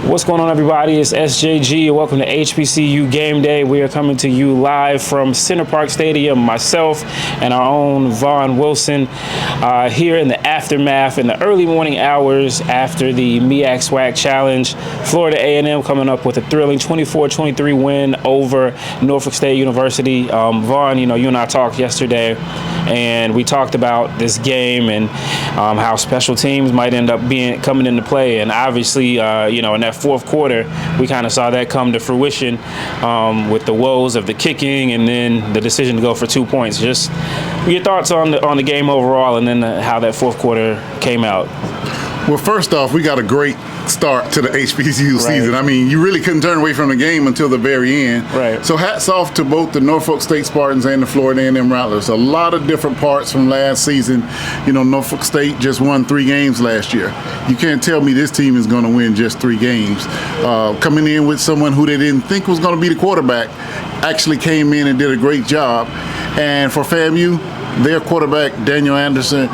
What's going on, everybody? It's SJG. Welcome to HBCU Gameday. We are coming to you live from Center Parc Stadium. Myself and our own Vaughn Wilson here in the aftermath, in the early morning hours after the MEAC-SWAC Challenge. Florida A&M coming up with a thrilling 24-23 win over Norfolk State University. Vaughn, you and I talked yesterday, and we talked about this game and how special teams might end up coming into play. And obviously, in that fourth quarter, we kind of saw that come to fruition with the woes of the kicking and then the decision to go for 2 points. Just your thoughts on the game overall, and then how that fourth quarter came out. Well, first off, we got a great start to the HBCU season. I mean, you really couldn't turn away from the game until the very end. Right. So hats off to both the Norfolk State Spartans and the Florida A&M Rattlers. A lot of different parts from last season. Norfolk State just won 3 games last year. You can't tell me this team is going to win just 3 games. Coming in with someone who they didn't think was going to be the quarterback, actually came in and did a great job. And for FAMU, their quarterback, Daniel Anderson,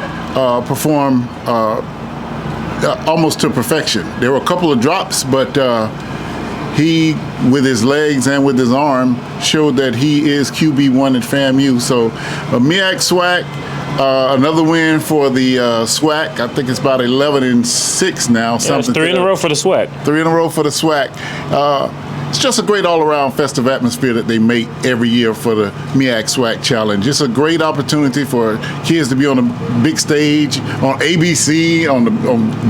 performed almost to perfection. There were a couple of drops, but he, with his legs and with his arm, showed that he is QB1 at FAMU. So MEAC-SWAC, another win for the SWAC. I think it's about 11-6 now. It's 3 in a row for the SWAC. 3 in a row for the SWAC. It's just a great all-around festive atmosphere that they make every year for the MEAC-SWAC Challenge. It's a great opportunity for kids to be on a big stage, on ABC, on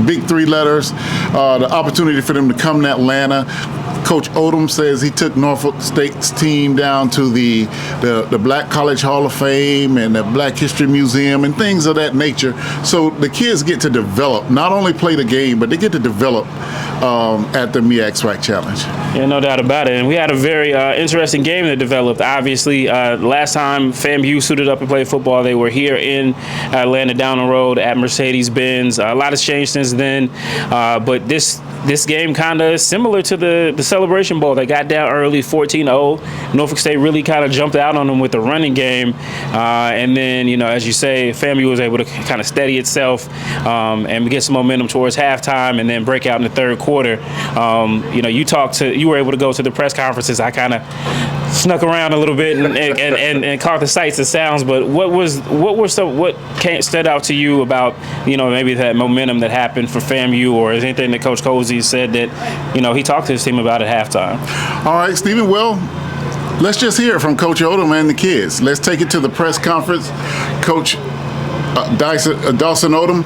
big 3 letters, the opportunity for them to come to Atlanta. Coach Odom says he took Norfolk State's team down to the Black College Hall of Fame and the Black History Museum and things of that nature. So the kids get to develop, not only play the game, but they get to develop at the MEAC-SWAC Challenge. Yeah, no doubt about it. And we had a very interesting game that developed. Obviously, last time FAMU suited up and played football, they were here in Atlanta down the road at Mercedes-Benz. A lot has changed since then, but this game kind of similar to the Celebration Bowl. They got down early, 14-0. Norfolk State really kind of jumped out on them with the running game. And then, as you say, FAMU was able to kind of steady itself and get some momentum towards halftime and then break out in the third quarter. You were able to go to the press conferences. I kind of snuck around a little bit and caught the sights and sounds. But what stood out to you about, maybe that momentum that happened for FAMU, or is anything that Coach Cozy said that, he talked to his team about at halftime? All right, Stephen. Well, let's just hear from Coach Odom and the kids. Let's take it to the press conference. Coach Dawson Odom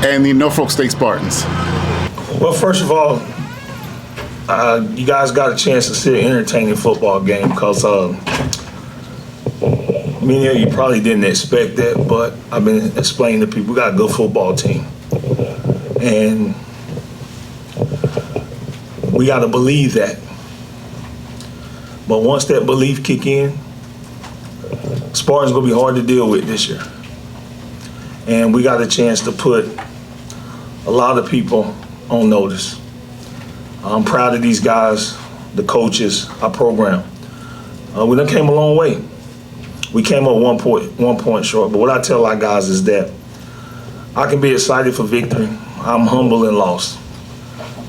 and the Norfolk State Spartans. Well, first of all, you guys got a chance to see an entertaining football game because many of you probably didn't expect that, but I've been explaining to people we got a good football team. And we got to believe that. But once that belief kick in, Spartans going to be hard to deal with this year. And we got a chance to put a lot of people on notice. I'm proud of these guys, the coaches, our program. We done came a long way. We came up one point short, but what I tell our guys is that I can be excited for victory. I'm humble and lost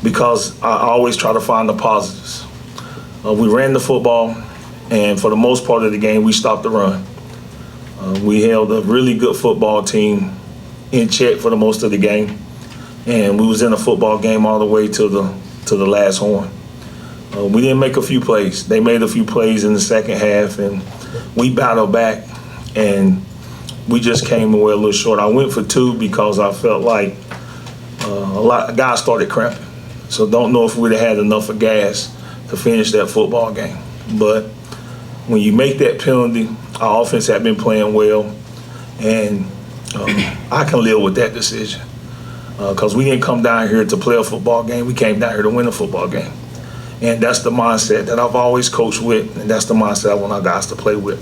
because I always try to find the positives. We ran the football, and for the most part of the game, we stopped the run. We held a really good football team in check for the most of the game, and we was in a football game all the way to the last horn. We didn't make a few plays. They made a few plays in the second half, and we battled back, and we just came away a little short. I went for 2 because I felt like a lot of guys started cramping. So don't know if we'd have had enough of gas to finish that football game. But when you make that penalty, our offense had been playing well, and I can live with that decision. Because we didn't come down here to play a football game. We came down here to win a football game. And that's the mindset that I've always coached with, and that's the mindset I want our guys to play with.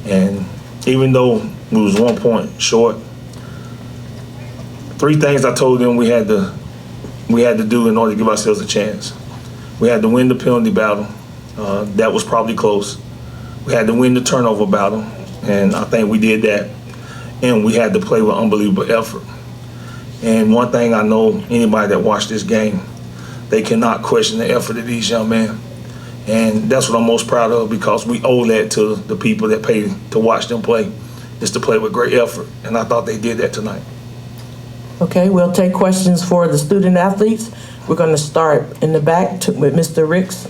And even though we was 1 point short, 3 things I told them we had to do in order to give ourselves a chance. We had to win the penalty battle. That was probably close. We had to win the turnover battle, and I think we did that. And we had to play with unbelievable effort. And one thing I know, anybody that watched this game, they cannot question the effort of these young men. And that's what I'm most proud of, because we owe that to the people that pay to watch them play, is to play with great effort. And I thought they did that tonight. Okay, we'll take questions for the student athletes. We're going to start in the back with Mr. Ricks,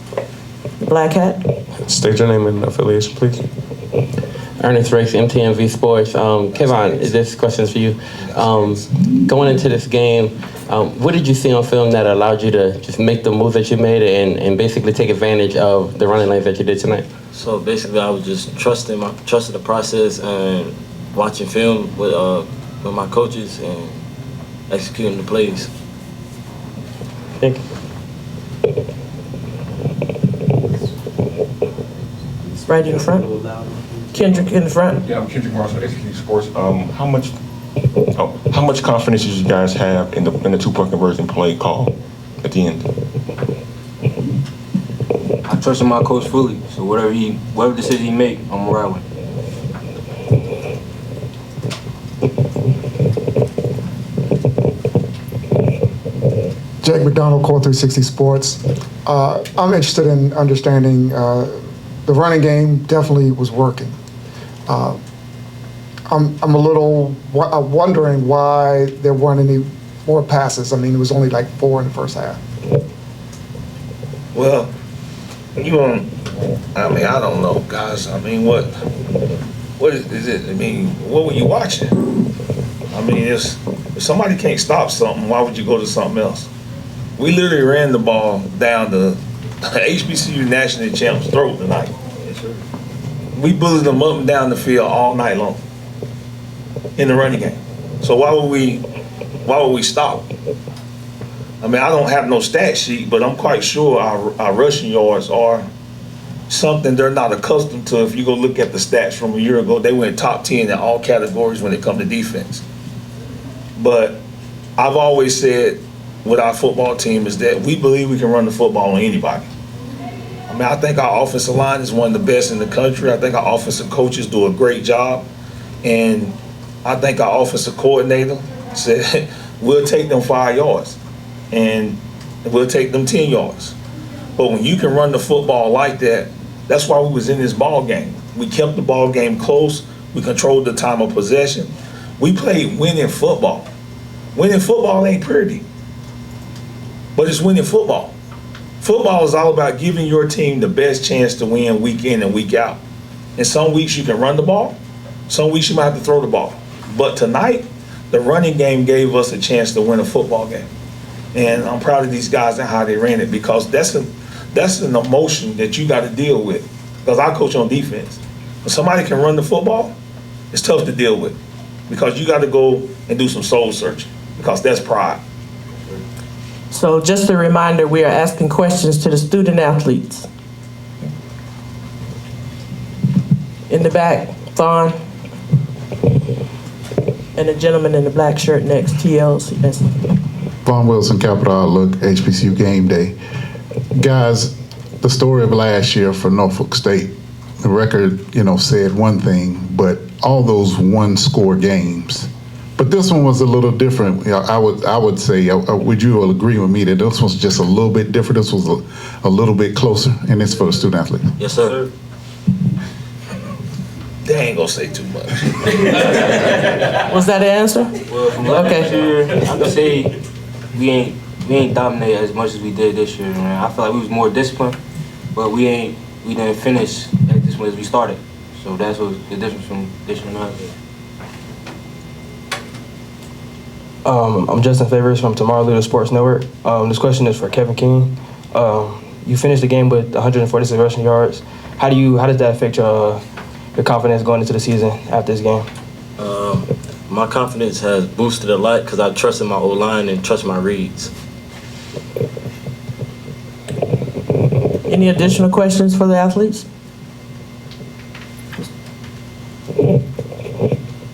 the black hat. State your name and affiliation, please. Ernest Ricks, MTMV Sports. Kevon, this question is for you. Going into this game, what did you see on film that allowed you to just make the moves that you made and basically take advantage of the running lanes that you did tonight? So basically, I was just trusting the process and watching film with my coaches and executing the plays. Thank you. It's right in front. Kendrick in the front. Yeah, I'm Kendrick Marshall, HBCU Sports. How much confidence did you guys have in the two-point conversion play call at the end? I trust in my coach fully, so whatever decision he make, I'm gonna ride with. Jake McDonald, Core 360 Sports. I'm interested in understanding the running game definitely was working. I'm a little wondering why there weren't any more passes. I mean, it was only like 4 in the first half. Well, I don't know, guys. I mean, what is it? I mean, what were you watching? I mean, if somebody can't stop something, why would you go to something else? We literally ran the ball down the HBCU national champs' throat tonight. We bullied them up and down the field all night long in the running game. So why would we stop? I mean, I don't have no stat sheet, but I'm quite sure our rushing yards are something they're not accustomed to. If you go look at the stats from a year ago, they went top 10 in all categories when it comes to defense. But I've always said with our football team is that we believe we can run the football on anybody. I mean, I think our offensive line is one of the best in the country. I think our offensive coaches do a great job. And I think our offensive coordinator said, we'll take them 5 yards and we'll take them 10 yards. But when you can run the football like that, that's why we was in this ball game. We kept the ball game close. We controlled the time of possession. We played winning football. Winning football ain't pretty, but it's winning football. Football is all about giving your team the best chance to win week in and week out. And some weeks you can run the ball, some weeks you might have to throw the ball. But tonight, the running game gave us a chance to win a football game. And I'm proud of these guys and how they ran it, because that's an emotion that you got to deal with. Because I coach on defense. When somebody can run the football, it's tough to deal with, because you got to go and do some soul searching, because that's pride. So just a reminder, we are asking questions to the student athletes. In the back, Vaughn. And the gentleman in the black shirt next, TLC. Vaughn Wilson, Capital Outlook, HBCU Gameday. Guys, the story of last year for Norfolk State, the record, said one thing, but all those one-score games. But this one was a little different. I would say, would you all agree with me that this was just a little bit different? This was a little bit closer, and it's for the student athlete. Yes, sir. They ain't gonna say too much. Was that the answer? Well, from last year, I can say we ain't dominated as much as we did this year, man. I feel like we was more disciplined, but we didn't finish as disciplined as we started. So that's what the difference from this year and last year. I'm Justin Favors from Tomorrow Leader Sports Network. This question is for Kevin King. You finished the game with 146 rushing yards. How does that affect your confidence going into the season after this game? My confidence has boosted a lot because I trust in my O-line and trust my reads. Any additional questions for the athletes?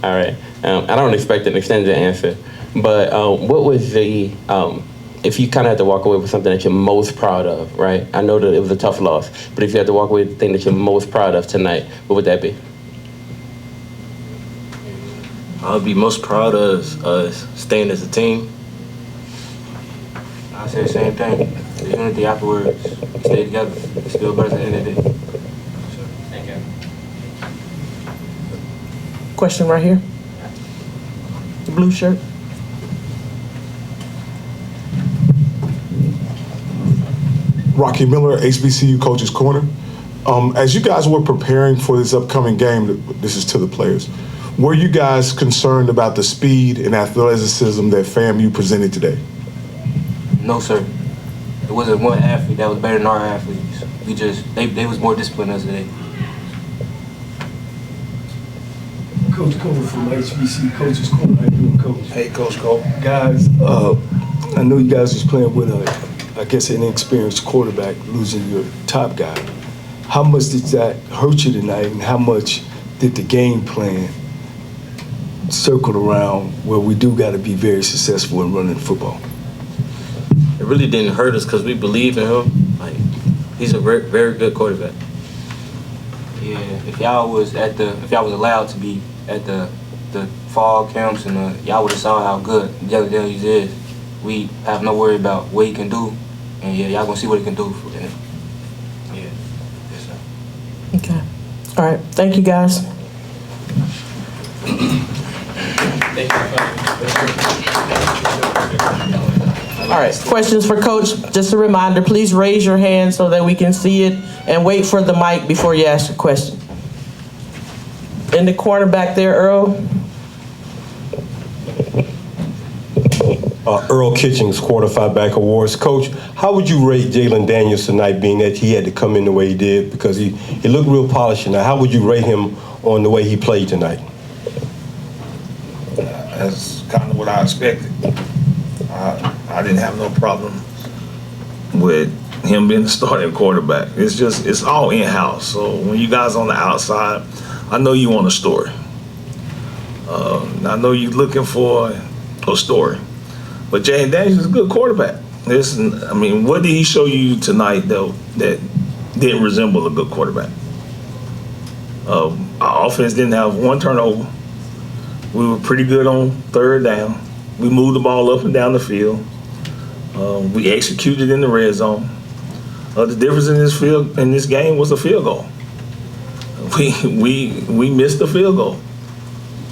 All right. I don't expect an extended answer, but what was the, if you kind of had to walk away with something that you're most proud of, right? I know that it was a tough loss, but if you had to walk away with the thing that you're most proud of tonight, what would that be? I would be most proud of us staying as a team. I say the same thing. the unity afterwards, we stayed together. It's still better at the end of the day. Thank you. Question right here. The blue shirt. Rocky Miller, HBCU Coach's Corner. As you guys were preparing for this upcoming game, this is to the players, were you guys concerned about the speed and athleticism that FAMU presented today? No, sir. It wasn't one athlete that was better than our athletes. We just, they was more disciplined than us today. Coach Cole from HBCU Coach's Corner. How you doing, Coach? Hey, Coach Cole. Guys, I know you guys was playing with I guess an inexperienced quarterback, losing your top guy. How much did that hurt you tonight, and how much did the game plan circle around where we do got to be very successful in running football? It really didn't hurt us because we believe in him. Like, he's a very, very good quarterback. Yeah, if y'all was allowed to be at the fall camps and y'all would have saw how good Jelly Daniels is. We have no worry about what he can do, and yeah, y'all gonna see what he can do for him. Yeah, yes, sir. Okay. All right. Thank you, guys. All right. Questions for Coach? Just a reminder, please raise your hand so that we can see it, and wait for the mic before you ask a question. In the corner back there, Earl. Earl Kitchings, Quarterfinal Back Awards. Coach, how would you rate Jalen Daniels tonight, being that he had to come in the way he did, because he looked real polished tonight? How would you rate him on the way he played tonight? That's kind of what I expected. I didn't have no problem with him being the starting quarterback. It's all in-house. So when you guys on the outside, I know you want a story. I know you're looking for a story. But Jalen Daniels is a good quarterback. What did he show you tonight, though, that didn't resemble a good quarterback? Our offense didn't have one turnover. We were pretty good on third down. We moved the ball up and down the field. We executed in the red zone. The difference in this game was a field goal. We missed the field goal.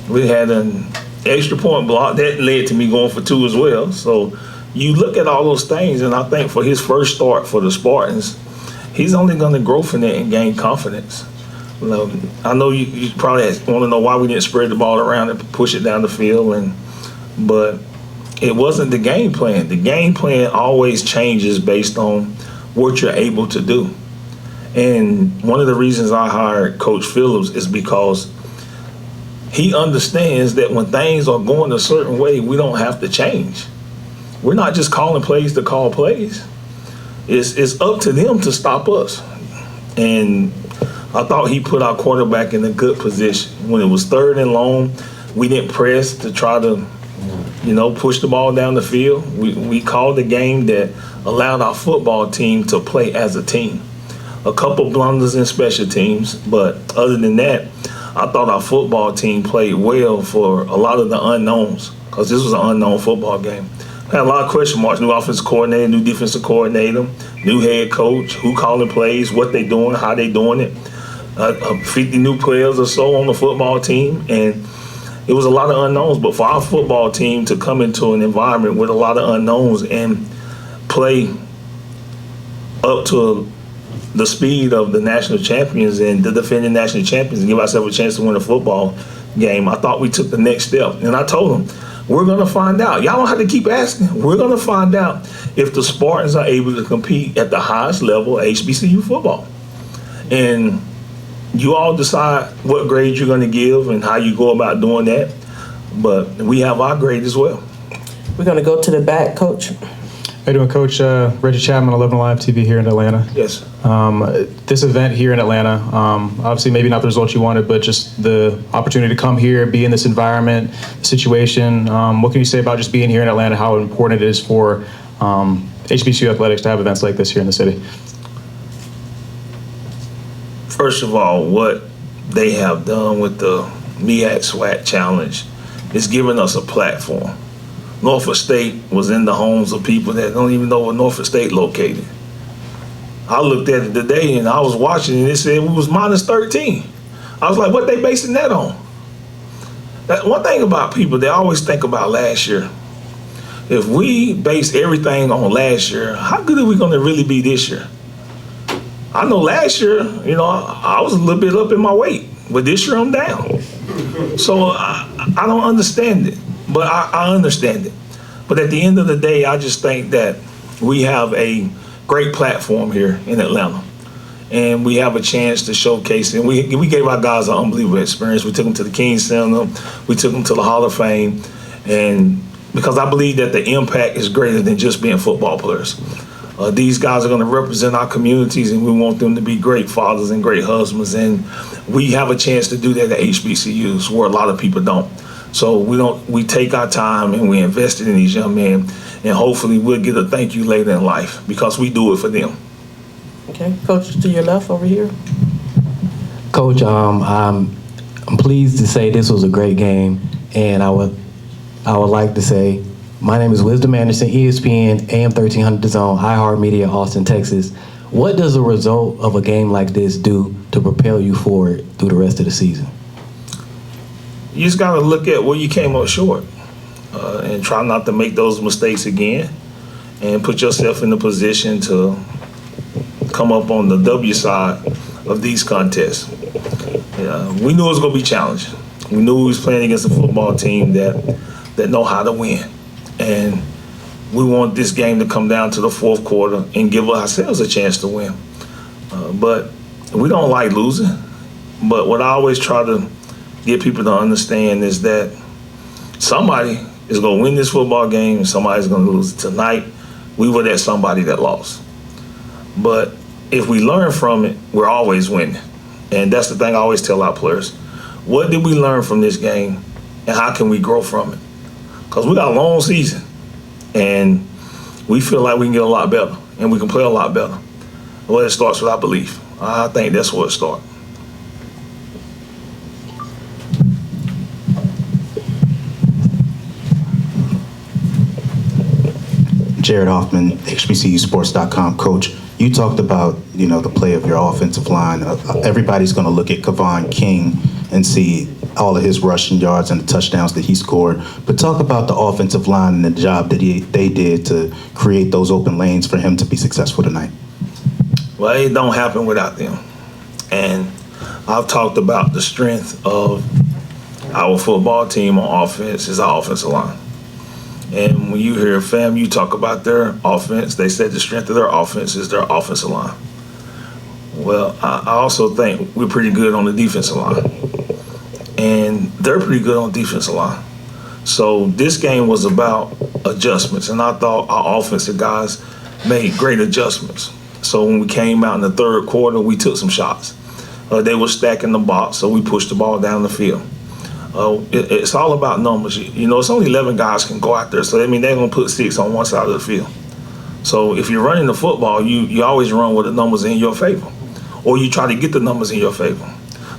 We had an extra point block that led to me going for 2 as well. So you look at all those things, and I think for his first start for the Spartans, he's only going to grow from that and gain confidence. I know you probably want to know why we didn't spread the ball around and push it down the field, but it wasn't the game plan. The game plan always changes based on what you're able to do. And one of the reasons I hired Coach Phillips is because he understands that when things are going a certain way, we don't have to change. We're not just calling plays to call plays. It's up to them to stop us. And I thought he put our quarterback in a good position. When it was 3rd and long, we didn't press to try to, push the ball down the field. We called the game that allowed our football team to play as a team. A couple blunders in special teams, but other than that, I thought our football team played well for a lot of the unknowns, because this was an unknown football game. Had a lot of question marks: new offensive coordinator, new defensive coordinator, new head coach, who calling plays, what they doing, how they doing it. 50 new players or so on the football team, and it was a lot of unknowns. But for our football team to come into an environment with a lot of unknowns and play up to the speed of the national champions and the defending national champions and give ourselves a chance to win a football game, I thought we took the next step. And I told them, we're going to find out. Y'all don't have to keep asking. We're going to find out if the Spartans are able to compete at the highest level of HBCU football. And you all decide what grade you're going to give and how you go about doing that. But we have our grade as well. We're going to go to the back, Coach. How you doing, Coach? Reggie Chapman, 11 Live TV here in Atlanta. Yes. This event here in Atlanta, obviously maybe not the result you wanted, but just the opportunity to come here, be in this environment, situation. What can you say about just being here in Atlanta, how important it is for HBCU athletics to have events like this here in the city? First of all, what they have done with the MEAC-SWAC challenge is giving us a platform. Norfolk State was in the homes of people that don't even know where Norfolk State located. I looked at it today and I was watching and it said we was -13. I was like, what they basing that on? One thing about people, they always think about last year. If we base everything on last year, how good are we gonna really be this year? I know last year, you know, I was a little bit up in my weight, but this year I'm down. So I don't understand it, but I understand it. But at the end of the day, I just think that we have a great platform here in Atlanta. And we have a chance to showcase it. And we gave our guys an unbelievable experience. We took them to the King Center. We took them to the Hall of Fame. And because I believe that the impact is greater than just being football players. These guys are going to represent our communities, and we want them to be great fathers and great husbands. And we have a chance to do that at HBCUs, where a lot of people don't. So we take our time and we invest it in these young men, and hopefully we'll get a thank you later in life because we do it for them. Okay, Coach, to your left over here. Coach, I'm pleased to say this was a great game, and I would like to say my name is Wisdom Anderson, ESPN, AM 1300 The Zone, iHeartMedia, Austin, Texas. What does the result of a game like this do to propel you forward through the rest of the season? You just got to look at where you came up short and try not to make those mistakes again and put yourself in a position to come up on the W side of these contests. We knew it was going to be challenging. We knew we was playing against a football team that know how to win. And we want this game to come down to the fourth quarter and give ourselves a chance to win. But we don't like losing. But what I always try to get people to understand is that somebody is going to win this football game and somebody's going to lose it. Tonight, we were that somebody that lost. But if we learn from it, we're always winning. And that's the thing I always tell our players. What did we learn from this game and how can we grow from it? Because we got a long season and we feel like we can get a lot better and we can play a lot better. Well, it starts with our belief. I think that's where it starts. Jared Hoffman, HBCUsports.com. Coach, you talked about, the play of your offensive line. Everybody's going to look at Kevon King and see all of his rushing yards and the touchdowns that he scored. But talk about the offensive line and the job that they did to create those open lanes for him to be successful tonight. Well, it don't happen without them. And I've talked about the strength of our football team on offense is our offensive line. And when you hear FAMU talk about their offense, they said the strength of their offense is their offensive line. Well, I also think we're pretty good on the defensive line. And they're pretty good on the defensive line. So this game was about adjustments, and I thought our offensive guys made great adjustments. So when we came out in the third quarter, we took some shots. They were stacking the box, so we pushed the ball down the field. It's all about numbers. It's only 11 guys can go out there, so that means they're going to put 6 on one side of the field. So if you're running the football, you always run with the numbers in your favor, or you try to get the numbers in your favor.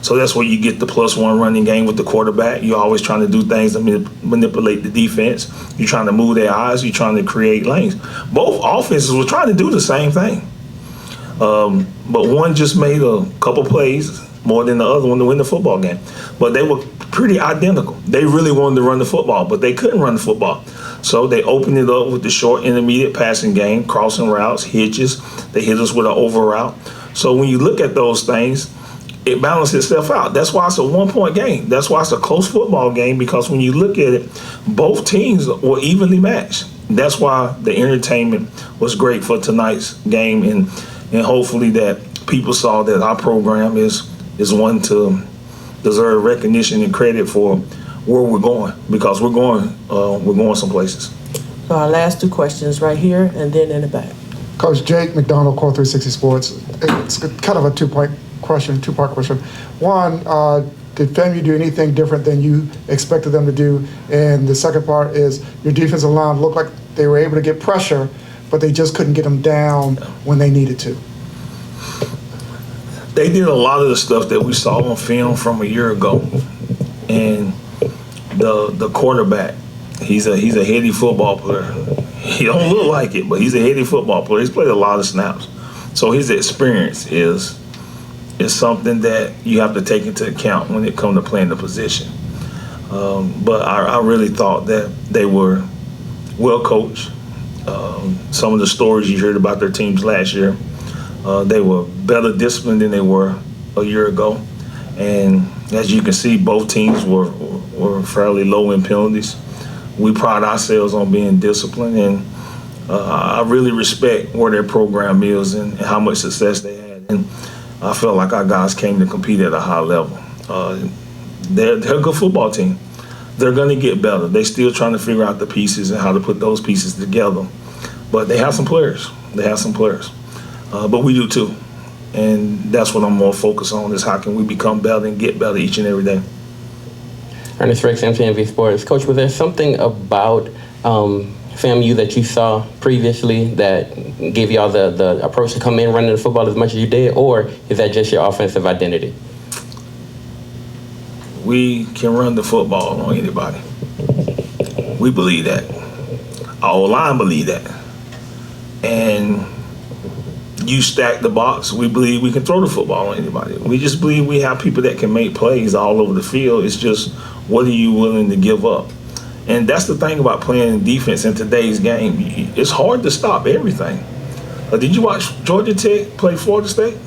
So that's where you get the +1 running game with the quarterback. You're always trying to do things to manipulate the defense. You're trying to move their eyes. You're trying to create lanes. Both offenses were trying to do the same thing. But one just made a couple plays more than the other one to win the football game. But they were pretty identical. They really wanted to run the football, but they couldn't run the football. So they opened it up with the short intermediate passing game, crossing routes, hitches. They hit us with an over route. So when you look at those things, it balances itself out. That's why it's a 1-point game. That's why it's a close football game, because when you look at it, both teams were evenly matched. That's why the entertainment was great for tonight's game, and hopefully that people saw that our program is one to deserve recognition and credit for where we're going, because we're going some places. So our last 2 questions right here and then in the back. Coach Jake McDonald, Core 360 Sports. It's kind of a two-part question. One, did FAMU do anything different than you expected them to do? And the second part is your defensive line looked like they were able to get pressure, but they just couldn't get them down when they needed to. They did a lot of the stuff that we saw on film from a year ago. And the quarterback, he's a heady football player. He don't look like it, but he's a heady football player. He's played a lot of snaps. So his experience is something that you have to take into account when it comes to playing the position. But I really thought that they were well coached. Some of the stories you heard about their teams last year, they were better disciplined than they were a year ago. And as you can see, both teams were fairly low in penalties. We pride ourselves on being disciplined, and I really respect where their program is and how much success they had. And I felt like our guys came to compete at a high level. They're a good football team. They're going to get better. They're still trying to figure out the pieces and how to put those pieces together. But they have some players. But we do too. And that's what I'm more focused on, is how can we become better and get better each and every day. Ernest Rex, MTV Sports. Coach, was there something about FAMU that you saw previously that gave y'all the approach to come in running the football as much as you did, or is that just your offensive identity? We can run the football on anybody. We believe that. Our O-line believe that. And you stack the box, we believe we can throw the football on anybody. We just believe we have people that can make plays all over the field. It's just, what are you willing to give up? And that's the thing about playing defense in today's game. It's hard to stop everything. Did you watch Georgia Tech play Florida State?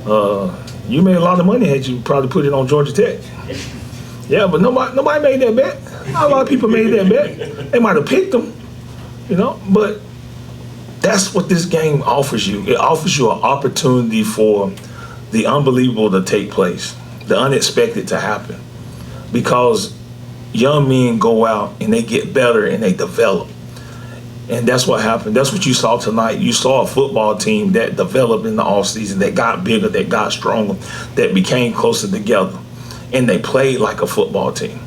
You made a lot of money had you probably put it on Georgia Tech. Yeah, but nobody made that bet. Not a lot of people made that bet. They might have picked them, but that's what this game offers you. It offers you an opportunity for the unbelievable to take place, the unexpected to happen. Because young men go out and they get better and they develop. And that's what happened. That's what you saw tonight. You saw a football team that developed in the offseason, that got bigger, that got stronger, that became closer together. And they played like a football team.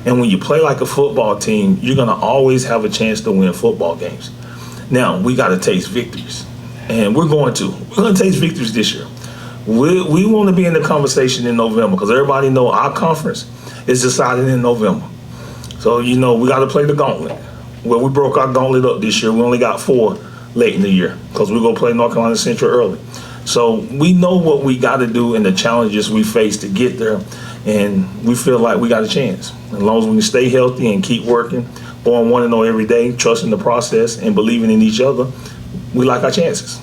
And when you play like a football team, you're going to always have a chance to win football games. Now, we got to taste victories. And we're going to. We're going to taste victories this year. We want to be in the conversation in November, because everybody know our conference is decided in November. So, we got to play the gauntlet. Well, we broke our gauntlet up this year. We only got 4 late in the year, because we're going to play North Carolina Central early. So we know what we got to do and the challenges we face to get there, and we feel like we got a chance. As long as we can stay healthy and keep working, going 1-0 every day, trusting the process and believing in each other, we like our chances.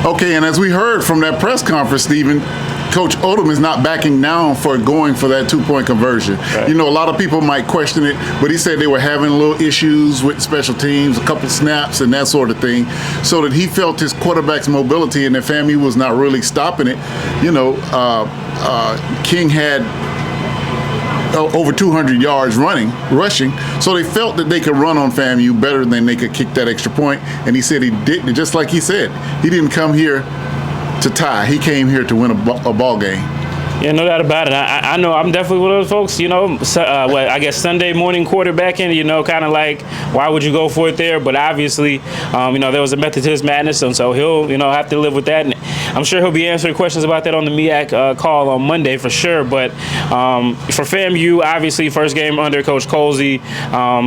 Okay, and as we heard from that press conference, Stephen, Coach Odom is not backing down for going for that 2-point conversion. Right. A lot of people might question it, but he said they were having little issues with special teams, a couple snaps and that sort of thing, so that he felt his quarterback's mobility and the FAMU was not really stopping it. King had over 200 yards rushing, so they felt that they could run on FAMU better than they could kick that extra point. And he said he didn't, just like he said, he didn't come here to tie. He came here to win a ball game. Yeah, no doubt about it. I know I'm definitely one of those folks, I guess Sunday morning quarterbacking, kind of like, why would you go for it there? But obviously, there was a method to his madness, and so he'll, have to live with that. And I'm sure he'll be answering questions about that on the MEAC call on Monday for sure. But for FAMU, obviously, first game under Coach Colsey,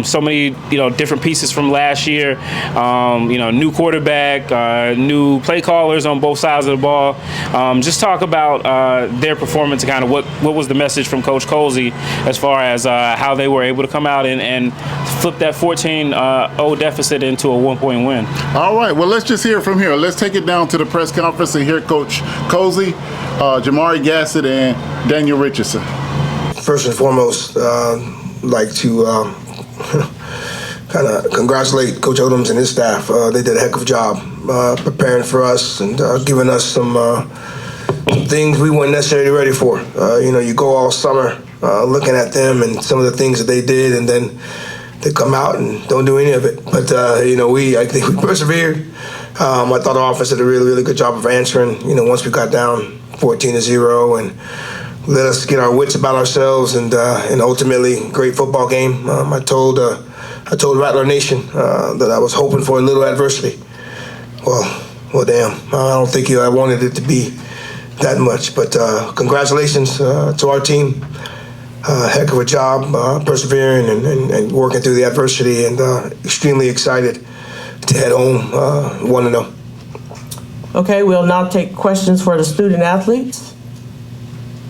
so many, different pieces from last year, new quarterback, new play callers on both sides of the ball. Just talk about their performance and kind of what was the message from Coach Colsey as far as how they were able to come out and flip that 14-0 deficit into a 1-point win. All right, well, let's just hear from here. Let's take it down to the press conference and hear Coach Colsey, Jamari Gassett, and Daniel Richardson. First and foremost, like to kind of congratulate Coach Odoms and his staff. They did a heck of a job preparing for us and giving us some things we weren't necessarily ready for. You go all summer looking at them and some of the things that they did, and then they come out and don't do any of it. But I think we persevered. I thought our offense did a really, really good job of answering. Once we got down 14-0 and let us get our wits about ourselves, and ultimately great football game. I told Rattler Nation that I was hoping for a little adversity. Well, damn. I don't think I wanted it to be that much, but congratulations to our team. heck of a job persevering and working through the adversity, and extremely excited to head home 1-0. Okay, we'll now take questions for the student athletes.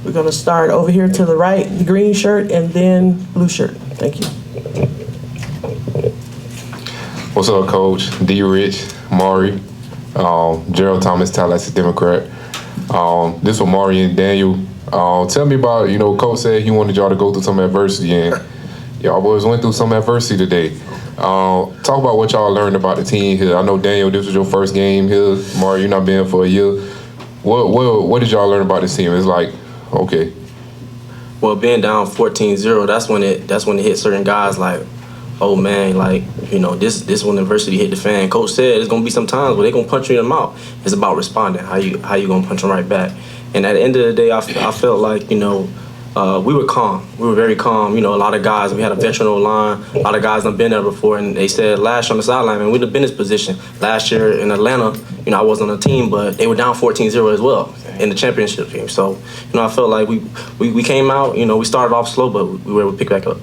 We're going to start over here to the right, the green shirt, and then blue shirt. Thank you. What's up, Coach? D. Rich, Maury, Gerald Thomas, Tallahassee Democrat. This was Maury and Daniel. Tell me about, Coach said he wanted y'all to go through some adversity, and y'all boys went through some adversity today. Talk about what y'all learned about the team here. I know, Daniel, this was your first game here. Maury, you're not been for a year. What did y'all learn about this team? It's like, okay. Well, being down 14-0, that's when it hit certain guys like, oh man, like, this when adversity hit the fan. Coach said there's gonna be some times where they're gonna punch you in the mouth. It's about responding. How you gonna punch them right back? And at the end of the day, I felt like, we were calm. We were very calm. A lot of guys, we had a veteran line. A lot of guys done been there before, and they said last year on the sideline, man, we'd have been in this position. Last year in Atlanta, I wasn't on the team, but they were down 14-0 as well in the championship game. So, I felt like we came out, we started off slow, but we were able to pick back up.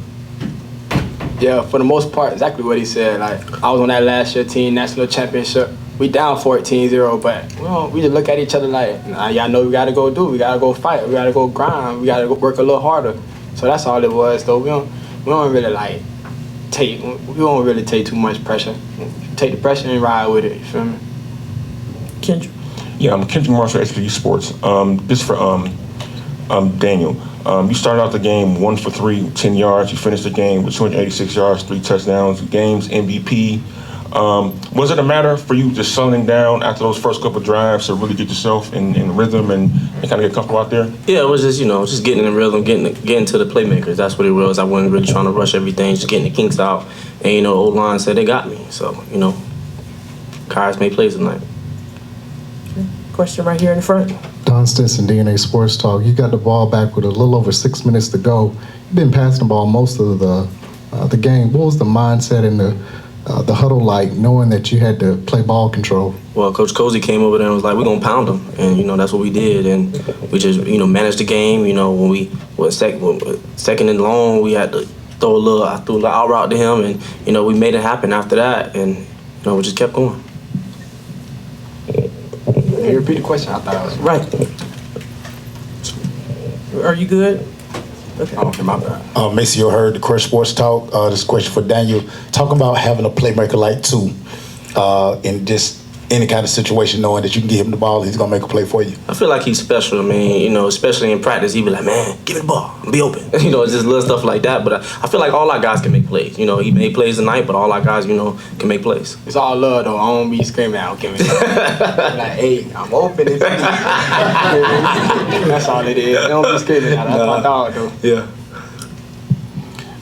Yeah, for the most part, exactly what he said. Like, I was on that last year team, national championship. We down 14-0, but we just look at each other like, y'all know we gotta go do. We gotta go fight. We gotta go grind. We gotta go work a little harder. So that's all it was, though. We don't really take too much pressure. Take the pressure and ride with it. You feel me? Kendrick. Yeah, I'm Kendrick Marshall, HBCU Sports. This for Daniel. You started out the game 1 for 3, 10 yards. You finished the game with 286 yards, 3 touchdowns. Game's MVP. Was it a matter for you just settling down after those first couple of drives to really get yourself in rhythm and kind of get comfortable out there? Yeah, it was just, just getting in rhythm, getting to the playmakers. That's what it was. I wasn't really trying to rush everything, just getting the kinks out. And, O-line said they got me. So, Kyries made plays tonight. Question right here in the front. Don Stinson, DNA Sports Talk. You got the ball back with a little over 6 minutes to go. You've been passing the ball most of the game. What was the mindset in the huddle like, knowing that you had to play ball control? Well, Coach Cozy came over there and was like, we're going to pound them. And, that's what we did. And we just, managed the game. When we were second and long, we had to throw I threw a little out route to him. And, we made it happen after that. And, we just kept going. Can you repeat the question? I thought I was right. Are you good? Okay. Oh, my bad. Macy, you heard the Crush Sports Talk. This question for Daniel. Talking about having a playmaker like two in just any kind of situation, knowing that you can give him the ball, he's going to make a play for you. I feel like he's special. I mean, especially in practice, he'd be like, man, give me the ball, be open. It's just little stuff like that. But I feel like all our guys can make plays. He made plays tonight, but all our guys, can make plays. It's all love, though. I don't be screaming out, give me that. Like, hey, I'm open. That's all it is. I don't be screaming out. That's my dog, though. Yeah.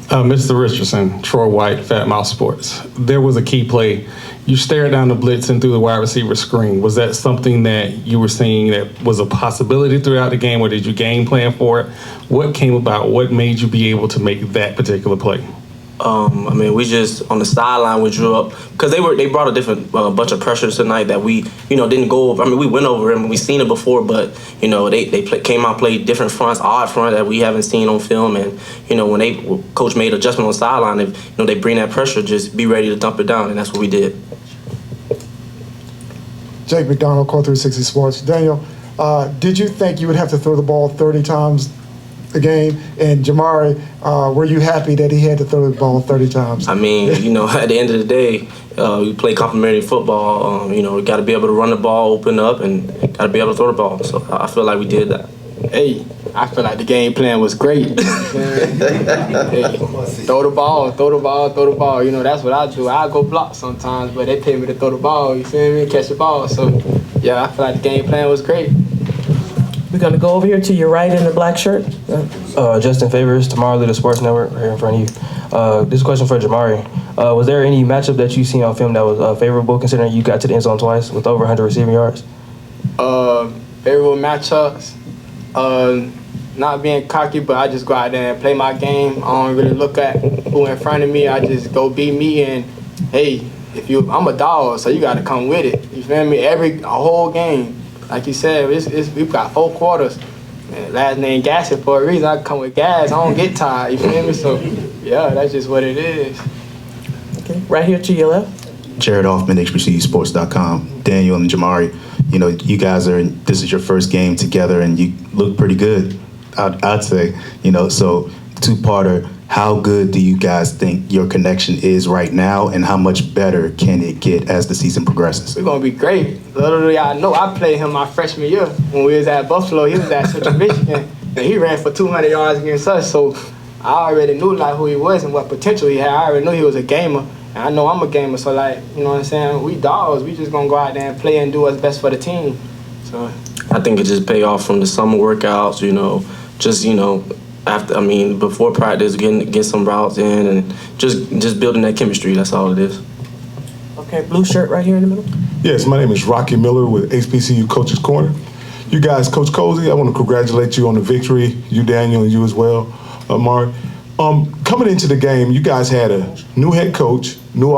Mr. Richardson, Troy White, Fat Mouth Sports. There was a key play. You stared down the blitz and through the wide receiver screen. Was that something that you were seeing that was a possibility throughout the game, or did you game plan for it? What came about? What made you be able to make that particular play? We just on the sideline we drew up because they brought a different bunch of pressures tonight that we didn't go over. We went over them, we seen it before, but they came out, played different fronts, odd front that we haven't seen on film, and when coach made adjustment on the sideline, they bring that pressure, just be ready to dump it down, and that's what we did. Jake McDonald, Core 360 Sports. Daniel, did you think you would have to throw the ball 30 times a game? And Jamari, were you happy that he had to throw the ball 30 times? At the end of the day, we play complementary football. We got to be able to run the ball, open up, and got to be able to throw the ball. So I feel like we did that. Hey, I feel like the game plan was great. Hey, throw the ball. That's what I do. I go block sometimes, but they pay me to throw the ball. You feel me? Catch the ball. So, yeah, I feel like the game plan was great. We're going to go over here to your right in the black shirt. Justin Favors, Tomorrow Leader Sports Network, right here in front of you. This question for Jamari. Was there any matchup that you seen on film that was favorable, considering you got to the end zone twice with over 100 receiving yards? Favorable matchups? Not being cocky, but I just go out there and play my game. I don't really look at who in front of me. I just go be me, and hey, I'm a dog, so you got to come with it. You feel me? A whole game. Like you said, we've got 4 quarters. man, last name Gassett for a reason. I come with gas. I don't get tired. You feel me? So yeah, that's just what it is. Okay, right here to your left. Jared Hoffman, HBCUSports.com. Daniel and Jamari, you know, you guys this is your first game together and you look pretty good, I'd say. You know, so two-parter, how good do you guys think your connection is right now and how much better can it get as the season progresses? We're going to be great. Little do y'all know, I played him my freshman year when we was at Buffalo. He was at Central Michigan, and he ran for 200 yards against us. So I already knew like who he was and what potential he had. I already knew he was a gamer, and I know I'm a gamer. So like, you know what I'm saying? We dogs. We just going to go out there and play and do what's best for the team. So I think it just pay off from the summer workouts, you know, just, you know, before practice, getting some routes in and just building that chemistry. That's all it is. Okay, blue shirt right here in the middle. Yes, my name is Rocky Miller with HBCU Coach's Corner. You guys, Coach Cozy, I want to congratulate you on the victory. You, Daniel, and you as well, Mark. Coming into the game, you guys had a new head coach, new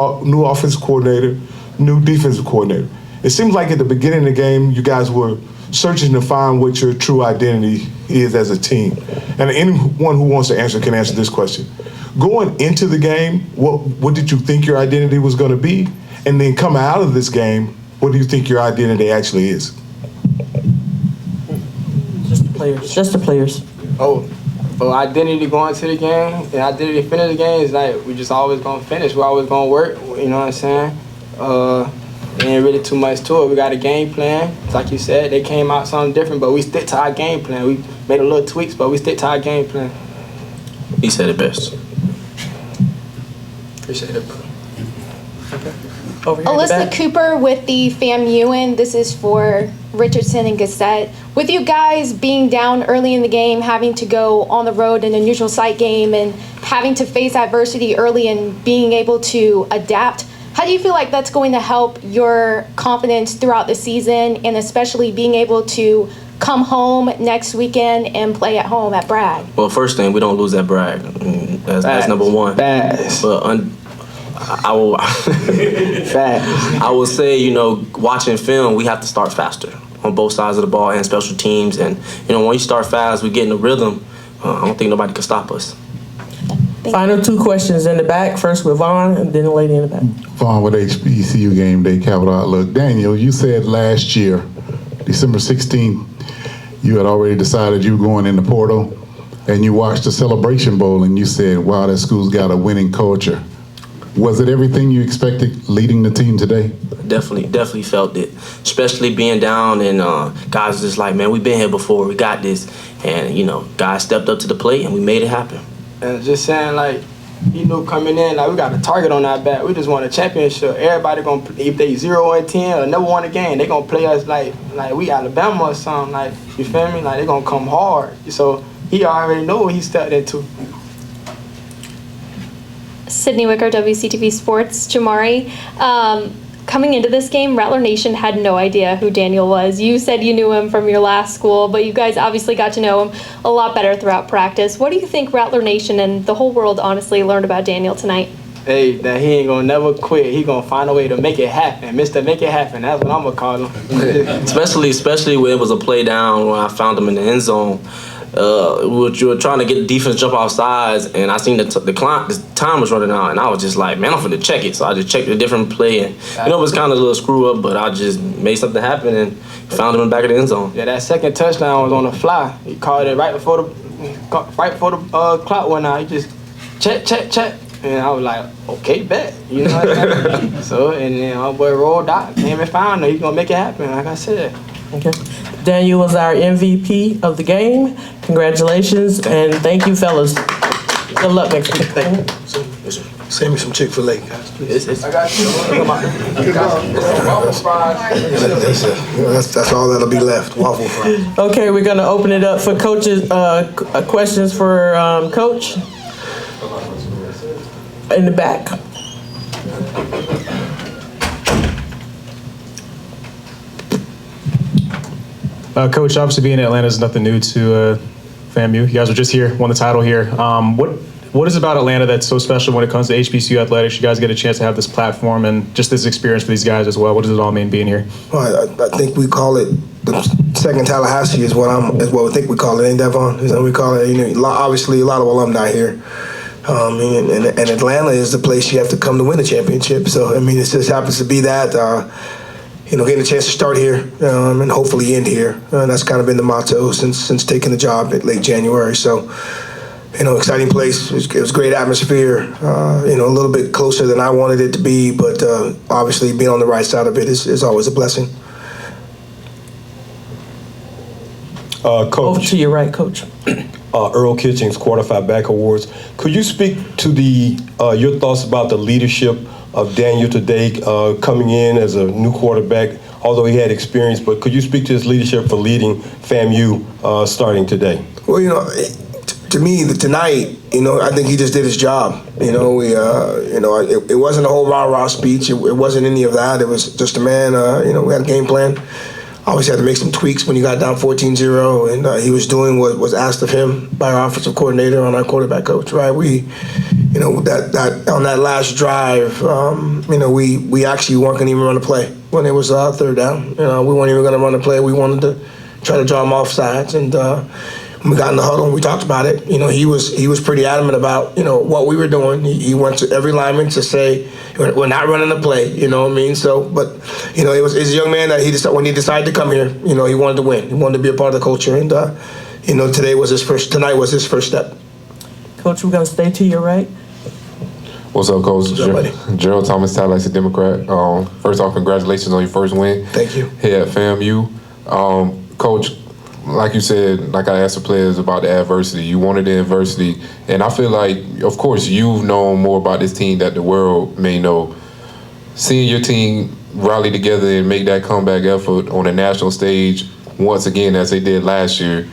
offensive coordinator, new defensive coordinator. It seems like at the beginning of the game, you guys were searching to find what your true identity is as a team. And anyone who wants to answer can answer this question. Going into the game, what did you think your identity was going to be? And then coming out of this game, what do you think your identity actually is? Just the players. Just the players. Oh, identity going to the game and identity finish the game is like we just always going to finish. We're always going to work, you know what I'm saying? Ain't really too much to it. We got a game plan. Like you said, they came out something different, but we stick to our game plan. We made a little tweaks, but we stick to our game plan. He said it best. Appreciate it, brother. Okay. Over here Alyssa Cooper with the FAMU, and this is for Richardson and Gassett. With you guys being down early in the game, having to go on the road in a neutral site game, and having to face adversity early and being able to adapt, how do you feel like that's going to help your confidence throughout the season, and especially being able to come home next weekend and play at home at Bragg? Well, first thing, we don't lose at Bragg. That's number one. Facts. But I will say, you know, watching film, we have to start faster on both sides of the ball and special teams. And, you know, when you start fast, we get in the rhythm. I don't think nobody can stop us. Final two questions in the back. First with Vaughn, and then the lady in the back. Vaughn with HBCU Gameday, Capital Outlook. Daniel, you said last year, December 16th, you had already decided you were going in the portal, and you watched the Celebration Bowl, and you said, wow, that school's got a winning culture. Was it everything you expected leading the team today? Definitely felt it. Especially being down and guys was just like, man, we've been here before, we got this. And, you know, guys stepped up to the plate and we made it happen. And just saying, like, you know, coming in, like, we got a target on our back. We just won a championship. Everybody gonna, if they 0-10 or never won a game, they gonna play us like we Alabama or something. Like, you feel me? Like, they gonna come hard. So he already know what he stepped into. Sydney Wicker, WCTV Sports. Jamari, coming into this game, Rattler Nation had no idea who Daniel was. You said you knew him from your last school, but you guys obviously got to know him a lot better throughout practice. What do you think Rattler Nation and the whole world honestly learned about Daniel tonight? Hey, that he ain't gonna never quit. He gonna find a way to make it happen. Mr. Make It Happen, that's what I'm gonna call him. especially when it was a play down when I found him in the end zone. We were trying to get the defense jump off sides, and I seen the time was running out, and I was just like, man, I'm finna check it. So I just checked a different play, and you know, it was kind of a little screw up, but I just made something happen and found him in the back of the end zone. Yeah, that second touchdown was on the fly. He called it right before the clock went out. He just check, and I was like, okay, bet. You know what I mean? So, and then our boy rolled out, came and found him. He's gonna make it happen, like I said. Okay. Daniel was our MVP of the game. Congratulations, and thank you, fellas. Good luck next week. Thank you. Send me some Chick-fil-A, guys, please. I got you. That's all that'll be left, waffle fries. Okay, we're gonna open it up for coaches, questions for Coach. In the back. Coach, obviously being in Atlanta is nothing new to FAMU. You guys were just here, won the title here. What is about Atlanta that's so special when it comes to HBCU athletics? You guys get a chance to have this platform and just this experience for these guys as well. What does it all mean being here? Well, I think we call it the second Tallahassee is what we think we call it. Ain't that, Vaughn? Is that what we call it? You know, obviously a lot of alumni here. And Atlanta is the place you have to come to win a championship. So, I mean, it just happens to be that, you know, getting a chance to start here and hopefully end here. That's kind of been the motto since taking the job at late January. So, you know, exciting place. It was great atmosphere, you know, a little bit closer than I wanted it to be, but obviously being on the right side of it is always a blessing. Coach. Over to your right, Coach. Earl Kitchings, Quarterfinal Back Awards. Could you speak to your thoughts about the leadership of Daniel today, coming in as a new quarterback, although he had experience, but could you speak to his leadership for leading FAMU starting today? Well, you know, to me, tonight, you know, I think he just did his job. You know, we, you know, it wasn't a whole rah-rah speech. It wasn't any of that. It was just a man, you know, we had a game plan. Obviously had to make some tweaks when you got down 14-0, and he was doing what was asked of him by our offensive coordinator and our quarterback coach, right? We, you know, that on that last drive, you know, we actually weren't gonna even run a play when it was third down. You know, we weren't even gonna run a play. We wanted to try to draw him off sides, and when we got in the huddle and we talked about it, you know, he was pretty adamant about, you know, what we were doing. He went to every lineman to say, we're not running a play, you know what I mean? So, but, you know, it's a young man that when he decided to come here, you know, he wanted to win. He wanted to be a part of the culture, and, you know, tonight was his first step. Coach, we're going to stay to your right. What's up, Coach? What's up, buddy? Gerald Thomas, Tallahassee Democrat. First off, congratulations on your first win. Thank you. Here at FAMU. Coach, like you said, like I asked the players about the adversity, you wanted the adversity, and I feel like, of course, you've known more about this team that the world may know. Seeing your team rally together and make that comeback effort on a national stage once again, as they did last year,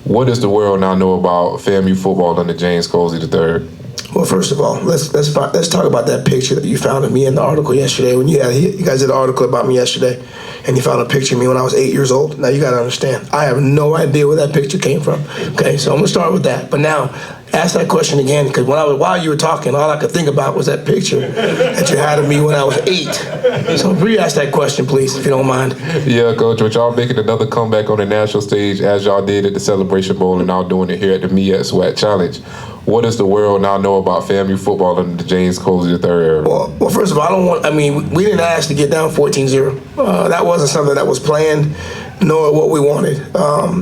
what does the world now know about FAMU football under James Colsey III? Well, first of all, let's talk about that picture that you found of me in the article yesterday. When you guys did an article about me yesterday, and you found a picture of me when I was 8 years old. Now you got to understand, I have no idea where that picture came from. Okay, so I'm gonna start with that. But now, ask that question again, because while you were talking, all I could think about was that picture that you had of me when I was 8. So re-ask that question, please, if you don't mind. Yeah, Coach, with y'all making another comeback on the national stage as y'all did at the Celebration Bowl and now doing it here at the MEAC-SWAC Challenge, what does the world now know about FAMU football under the James Colsey III era? Well, first of all, we didn't ask to get down 14-0. That wasn't something that was planned, nor what we wanted.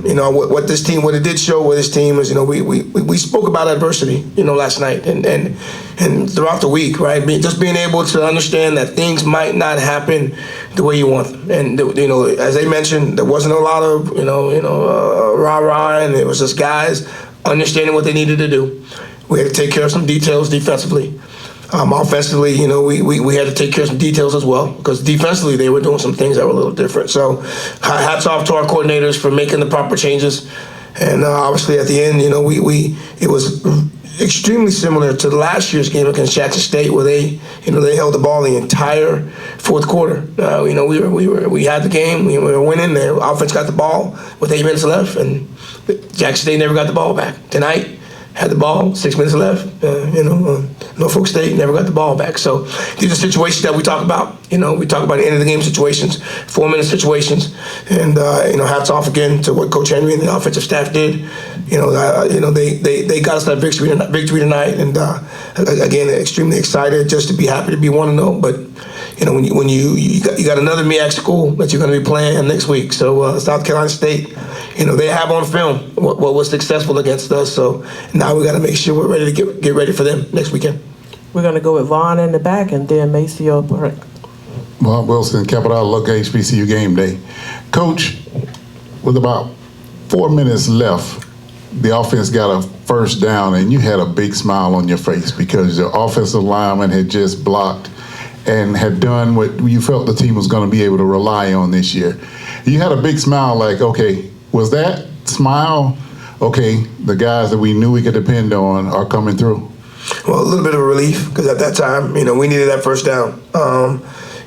You know, what it did show with this team is, you know, we spoke about adversity, you know, last night and throughout the week, right? Just being able to understand that things might not happen the way you want them. And, you know, as they mentioned, there wasn't a lot of, rah-rah, and it was just guys understanding what they needed to do. We had to take care of some details defensively. Offensively, you know, we had to take care of some details as well, because defensively they were doing some things that were a little different. So hats off to our coordinators for making the proper changes. And obviously at the end, you know, it was extremely similar to last year's game against Jackson State, where they held the ball the entire fourth quarter. You know, we had the game, we were winning. The offense got the ball with 8 minutes left, and Jackson State never got the ball back. Tonight, had the ball, 6 minutes left. Norfolk State never got the ball back. So these are situations that we talk about. You know, we talk about end of the game situations, 4-minute situations, and you know, hats off again to what Coach Henry and the offensive staff did. You know, they got us that victory tonight, and again, extremely excited just to be happy to be 1-0. But you know, when you got another MEAC school that you're going to be playing next week. So South Carolina State, you know, they have on film what was successful against us. So now we got to make sure we're ready to get ready for them next weekend. We're going to go with Vaughn in the back, and then Maceo. Mark Wilson, Capital Look, HBCU Gameday. Coach, with about 4 minutes left, the offense got a first down, and you had a big smile on your face because your offensive lineman had just blocked and had done what you felt the team was going to be able to rely on this year. You had a big smile like, okay, was that smile, okay, the guys that we knew we could depend on are coming through? Well, a little bit of a relief, because at that time, you know, we needed that first down.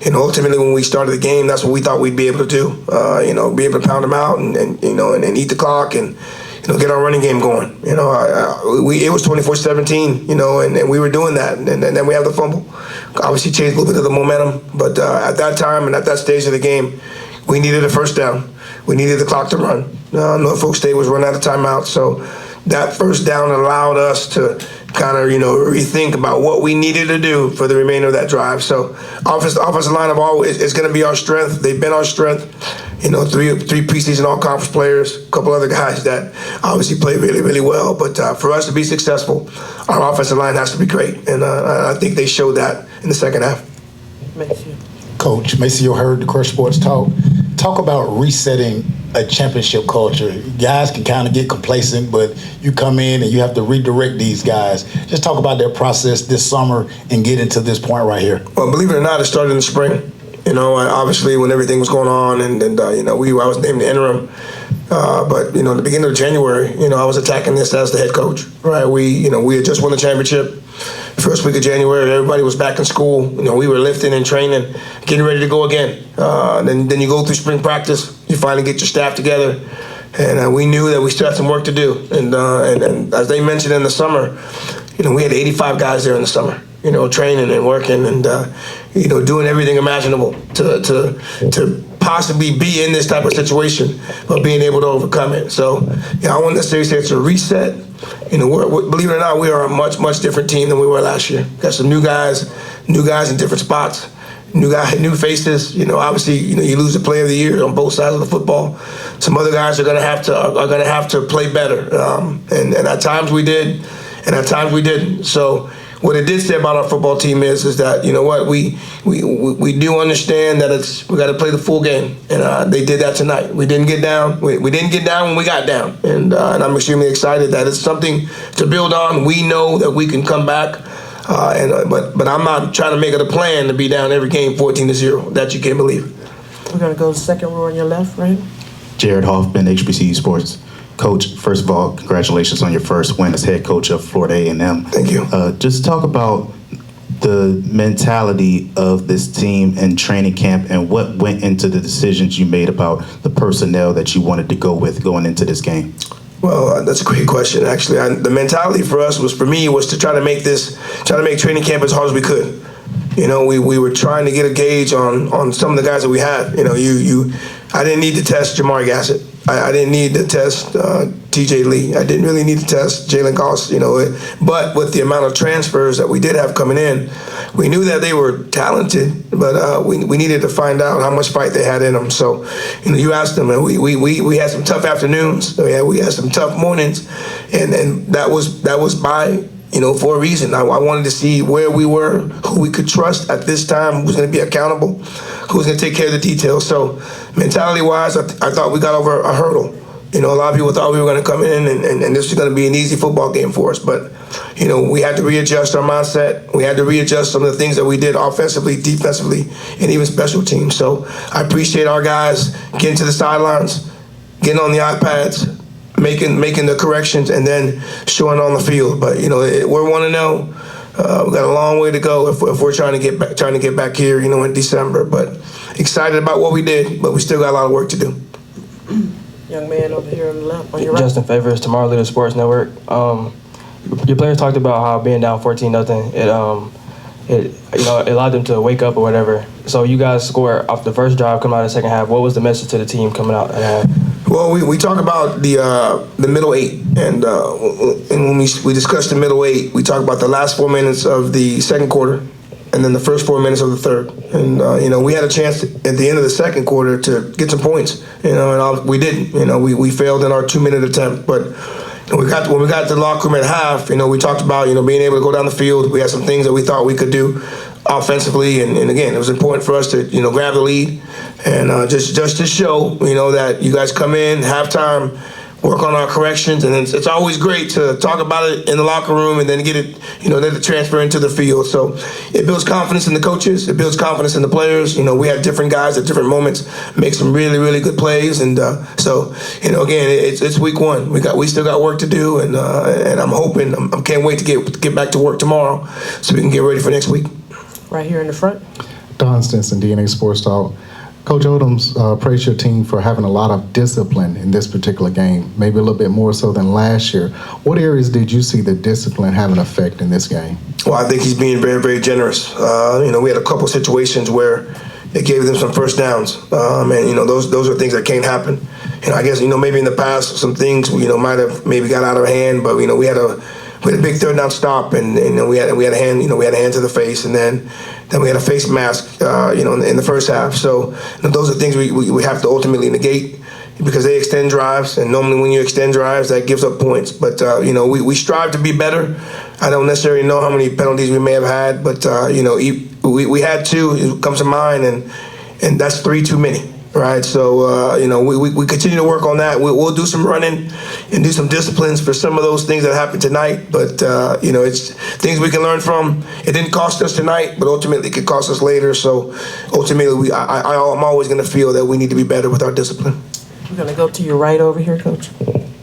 You know, ultimately when we started the game, that's what we thought we'd be able to do. You know, be able to pound them out and you know, and eat the clock and, you know, get our running game going. You know, it was 24-17, you know, and we were doing that. And then we have the fumble. Obviously changed a little bit of the momentum. But at that time and at that stage of the game, we needed a first down. We needed the clock to run. Norfolk State was running out of timeout, so that first down allowed us to kind of, rethink about what we needed to do for the remainder of that drive. So offensive line is going to be our strength. They've been our strength. Three preseason all-conference players, a couple other guys that obviously play really, really well. But for us to be successful, our offensive line has to be great. And I think they showed that in the second half. Coach, Maceo heard the Crush Sports talk about resetting a championship culture. Guys can kind of get complacent, but you come in and you have to redirect these guys. Just talk about their process this summer and get into this point right here. Well, believe it or not, it started in the spring. Obviously when everything was going on, and I was named the interim. But at the beginning of January, I was attacking this as the head coach. Right? We had just won the championship. First week of January, everybody was back in school. We were lifting and training, getting ready to go again. Then you go through spring practice. You finally get your staff together, and we knew that we still had some work to do. And as they mentioned in the summer, we had 85 guys there in the summer. Training and working and doing everything imaginable to possibly be in this type of situation, but being able to overcome it. So, I wouldn't necessarily say it's a reset. Believe it or not, we are a much, much different team than we were last year. Got some new guys in different spots, new faces. Obviously, you lose the player of the year on both sides of the football. Some other guys are gonna have to play better, and at times we did, and at times we didn't. So. What it did say about our football team is that we do understand that we got to play the full game, and they did that tonight. We didn't get down. We didn't get down when we got down, and I'm extremely excited that it's something to build on. We know that we can come back, but I'm not trying to make it a plan to be down every game 14-0. That you can't believe. We're gonna go second row on your left, right? Jared Hoffman, HBCU Sports. Coach, first of all, congratulations on your first win as head coach of Florida A&M. Thank you. Just talk about the mentality of this team in training camp and what went into the decisions you made about the personnel that you wanted to go with going into this game. Well, that's a great question. Actually, the mentality for us was to try to make training camp as hard as we could. We were trying to get a gauge on some of the guys that we had. I didn't need to test Jamari Gassett. I didn't need to test TJ Lee. I didn't really need to test Jalen Goss, but with the amount of transfers that we did have coming in, we knew that they were talented, but we needed to find out how much fight they had in them. So, you asked them, and we had some tough afternoons. We had some tough mornings, and that was by for a reason. I wanted to see where we were, who we could trust at this time, who was going to be accountable, who was going to take care of the details. So mentality-wise, I thought we got over a hurdle. A lot of people thought we were going to come in and this was going to be an easy football game for us. But, we had to readjust our mindset. We had to readjust some of the things that we did offensively, defensively, and even special teams. So I appreciate our guys getting to the sidelines, getting on the iPads, making the corrections, and then showing on the field. But we're 1-0. We've got a long way to go if we're trying to get back here, in December. But excited about what we did, but we still got a lot of work to do. Young man over here on the left, on your right. Justin Favors, Tomorrow Leader Sports Network. Your players talked about how being down 14-0, it allowed them to wake up or whatever. So you guys score off the first drive, come out of the second half. What was the message to the team coming out at half? Well, we talk about the middle eight, and when we discussed the middle eight, we talk about the last 4 minutes of the second quarter, and then the first 4 minutes of the third. And we had a chance at the end of the second quarter to get some points, and we didn't. We failed in our 2-minute attempt, but. When we got to the locker room at half, we talked about, being able to go down the field. We had some things that we thought we could do offensively, and again, it was important for us to, grab the lead and just to show, that you guys come in halftime, work on our corrections, and it's always great to talk about it in the locker room and then get it, then to transfer into the field. So it builds confidence in the coaches. It builds confidence in the players. We had different guys at different moments make some really, really good plays. And so, again, it's week one. We still got work to do, and I'm hoping, I can't wait to get back to work tomorrow so we can get ready for next week. Right here in the front. Don Stinson, DNA Sports Talk. Coach Odoms praised your team for having a lot of discipline in this particular game, maybe a little bit more so than last year. What areas did you see the discipline have an effect in this game? Well, I think he's being very, very generous. We had a couple situations where, it gave them some first downs. And you know, those are things that can't happen. And I guess, you know, maybe in the past some things, you know, might have maybe got out of hand, but you know, we had a big third down stop, and we had a hand, you know, we had a hand to the face, and then we had a face mask, you know, in the first half. So you know, those are things we have to ultimately negate, because they extend drives, and normally when you extend drives, that gives up points. But you know, we strive to be better. I don't necessarily know how many penalties we may have had, but you know, we had 2. It comes to mind, and that's 3 too many. Right, so you know, we continue to work on that. We'll do some running and do some disciplines for some of those things that happened tonight. But you know, it's things we can learn from. It didn't cost us tonight, but ultimately it could cost us later. So ultimately, I'm always going to feel that we need to be better with our discipline. We're going to go to your right over here, Coach.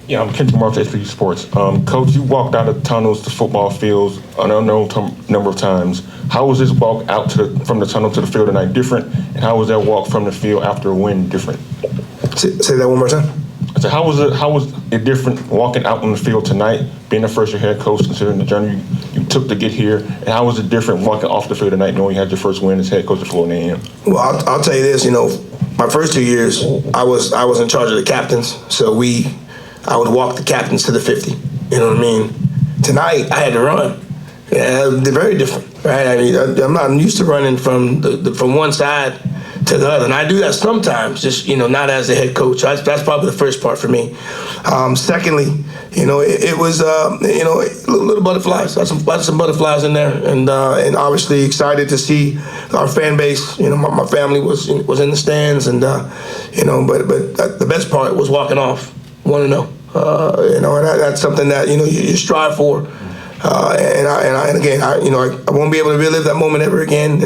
Yeah, I'm Ken March, HBCU Sports. Coach, you walked out of tunnels to football fields an unknown number of times. How was this walk out from the tunnel to the field tonight different? And how was that walk from the field after a win different? Say that one more time. I said, how was it different walking out on the field tonight, being the first year head coach, considering the journey you took to get here? And how was it different walking off the field tonight, knowing you had your first win as head coach at Florida A&M? Well, I'll tell you this. You know, my first 2 years, I was in charge of the captains, so I would walk the captains to the 50. You know what I mean? Tonight, I had to run. Yeah, they're very different, right? I mean, I'm not used to running from from one side to the other, and I do that sometimes, just, you know, not as the head coach. That's probably the first part for me. Secondly, you know, it was you know, little butterflies. Got some butterflies in there, and obviously excited to see our fan base. You know, my family was in the stands, and you know, but the best part was walking off 1-0. You know, and that's something that, you know, you strive for. And again, I won't be able to relive that moment ever again.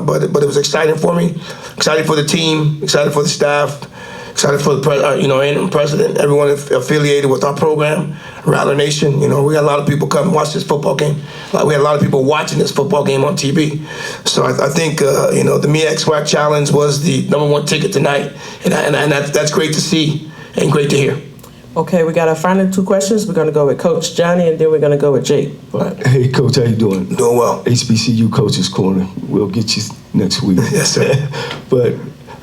But it was exciting for me, excited for the team, excited for the staff, excited for the president, everyone affiliated with our program, Rattler Nation. You know, we got a lot of people come watch this football game. We had a lot of people watching this football game on TV. So I think you know, the MEAC-SWAC challenge was the #1 ticket tonight, and that's great to see and great to hear. Okay, we got our final 2 questions. We're going to go with Coach Johnny, and then we're going to go with Jake. Hey, Coach, how you doing? Doing well. HBCU Coaches Corner. We'll get you next week. Yes, sir. But,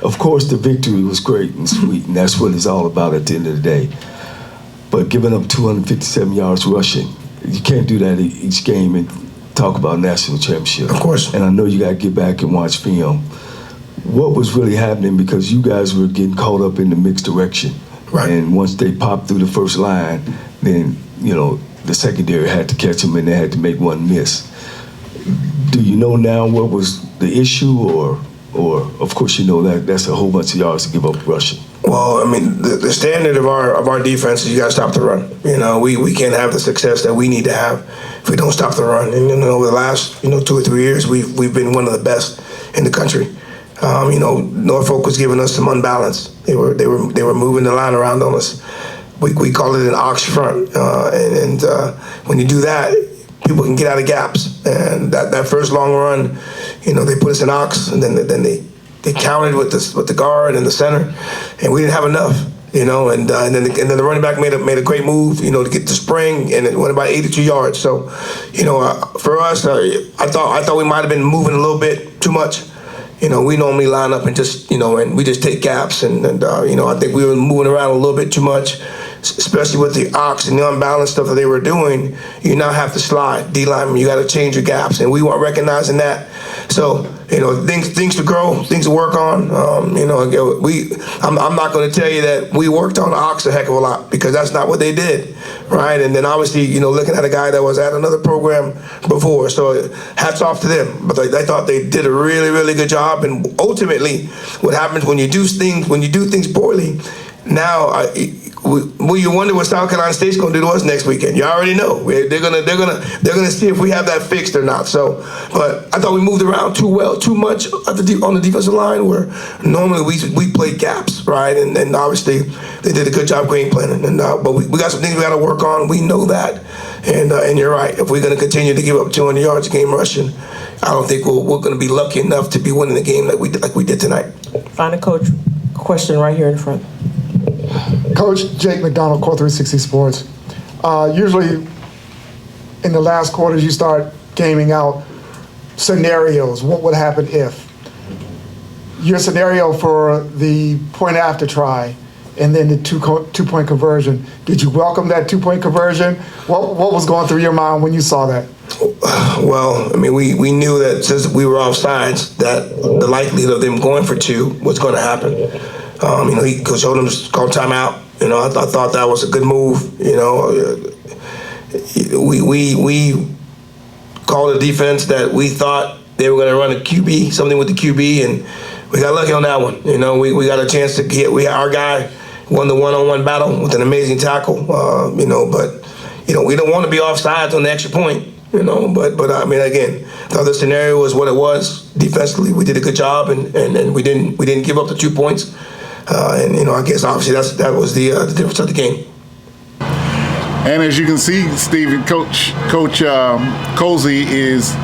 of course, the victory was great and sweet, and that's what it's all about at the end of the day. But giving up 257 yards rushing, you can't do that each game and talk about national championship. Of course. And I know you got to get back and watch film. What was really happening, because you guys were getting caught up in the mixed direction. Right. And once they popped through the first line, then, you know, the secondary had to catch them and they had to make one miss. Do you know now what was the issue, or of course you know that's a whole bunch of yards to give up rushing? Well, I mean, the standard of our defense is you got to stop the run. You know, we can't have the success that we need to have if we don't stop the run. And you know, over the last 2 or 3 years, we've been one of the best in the country. You know, Norfolk was giving us some unbalance. They were moving the line around on us. We call it an ox front, and when you do that, people can get out of gaps. And that first long run, you know, they put us in ox, and then they countered with the guard and the center, and we didn't have enough. You know, and then the running back made a great move, you know, to get the spring, and it went about 82 yards. So, you know, for us, I thought we might have been moving a little bit too much. You know, we normally line up and just, you know, and we just take gaps, and you know, I think we were moving around a little bit too much, especially with the ox and the unbalanced stuff that they were doing. You now have to slide, D-lineman, you got to change your gaps, and we weren't recognizing that. So, you know, things to grow, things to work on. You know, I'm not going to tell you that we worked on the ox a heck of a lot, because that's not what they did, right? And then obviously, you know, looking at a guy that was at another program before, so hats off to them. But I thought they did a really, really good job. And ultimately, what happens when you do things poorly, now you wonder what South Carolina State's going to do to us next weekend. You already know they're gonna see if we have that fixed or not. So, but I thought we moved around too much on the defensive line, where normally we play gaps, right? And obviously they did a good job game planning. And but we got some things we got to work on. We know that, and you're right. If we're going to continue to give up 200 yards a game rushing, I don't think we're going to be lucky enough to be winning the game like we did tonight. Final coach question right here in front. Coach Jake McDonald, Core 360 Sports. Usually in the last quarters, you start gaming out scenarios. What would happen if? your scenario for the point after try and then the two-point conversion, did you welcome that two-point conversion? What was going through your mind when you saw that? Well, I mean, we knew that since we were offsides, that the likelihood of them going for two was going to happen. Coach Odom's called timeout. I thought that was a good move. We called a defense that we thought they were going to run a QB, something with the QB, and we got lucky on that one. We got a chance to get. Our guy won the one-on-one battle with an amazing tackle. But we don't want to be offsides on the extra point. But I mean, again, the other scenario was what it was. Defensively, we did a good job, and we didn't give up the 2 points. I guess obviously that was the difference of the game. And as you can see, Stephen, Coach Colsey is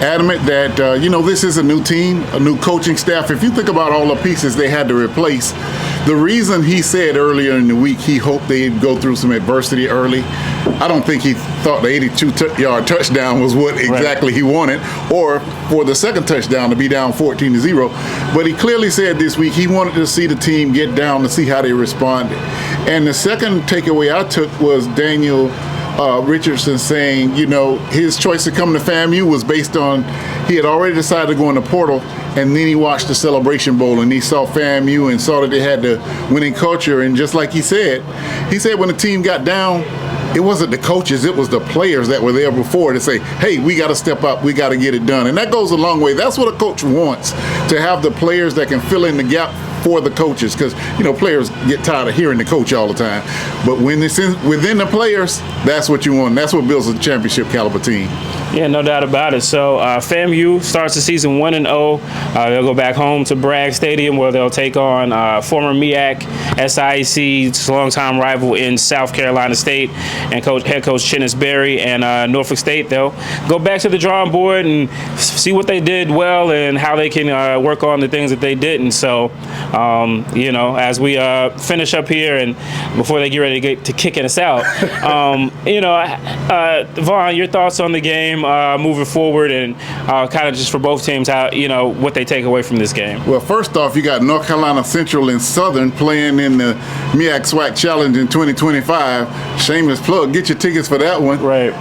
adamant that this is a new team, a new coaching staff. If you think about all the pieces they had to replace, the reason he said earlier in the week he hoped they'd go through some adversity early, I don't think he thought the 82-yard touchdown was what exactly he wanted, or for the second touchdown to be down 14-0. But he clearly said this week he wanted to see the team get down to see how they responded. And the second takeaway I took was Daniel Richardson saying, his choice to come to FAMU was based on he had already decided to go in the portal, and then he watched the Celebration Bowl and he saw FAMU and saw that they had the winning culture. And just like he said when the team got down, it wasn't the coaches, it was the players that were there before to say, hey, we got to step up, we got to get it done. And that goes a long way. That's what a coach wants, to have the players that can fill in the gap for the coaches, because players get tired of hearing the coach all the time. But when it's within the players, that's what you want. That's what builds a championship caliber team. Yeah, no doubt about it. So FAMU starts the season 1-0. They'll go back home to Bragg Stadium where they'll take on former MEAC-SWAC, longtime rival in South Carolina State, and head coach Chennis Berry and Norfolk State. They'll go back to the drawing board and see what they did well and how they can work on the things that they didn't. So, as we finish up here and before they get ready to kicking us out, Vaughn, your thoughts on the game moving forward and kind of just for both teams, how what they take away from this game? Well, first off, you got North Carolina Central and Southern playing in the MEAC-SWAC Challenge in 2025. Shameless plug, get your tickets for that one. Right.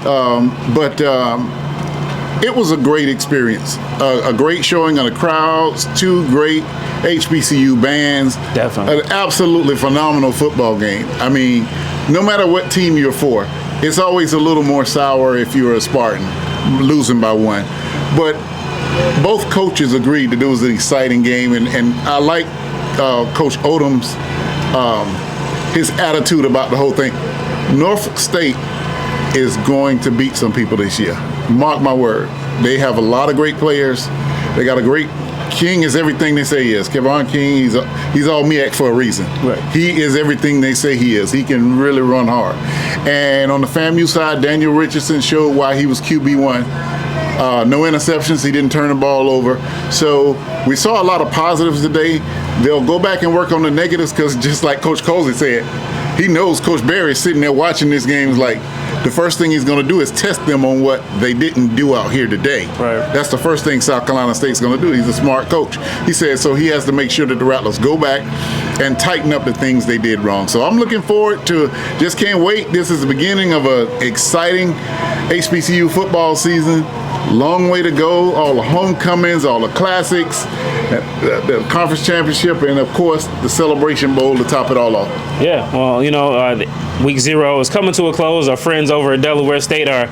It was a great experience, a great showing of the crowds, two great HBCU bands. Definitely. An absolutely phenomenal football game. I mean, no matter what team you're for, it's always a little more sour if you're a Spartan, losing by one. But both coaches agreed that it was an exciting game, and I like Coach Odom's his attitude about the whole thing. Norfolk State is going to beat some people this year. Mark my word. They have a lot of great players. They got a great King is everything they say he is. Kevon King, he's all MEAC for a reason. Right. He is everything they say he is. He can really run hard. And on the FAMU side, Daniel Richardson showed why he was QB1. No interceptions. He didn't turn the ball over. So we saw a lot of positives today. They'll go back and work on the negatives because just like Coach Colsey said, he knows Coach Berry is sitting there watching this game like the first thing he's going to do is test them on what they didn't do out here today. Right. That's the first thing South Carolina State's going to do. He's a smart coach. He said so he has to make sure that the Rattlers go back and tighten up the things they did wrong. So I'm looking forward to, just can't wait. This is the beginning of an exciting HBCU football season. Long way to go. All the homecomings, all the classics, the conference championship, and of course the Celebration Bowl to top it all off. Yeah, well, week 0 is coming to a close. Our friends over at Delaware State are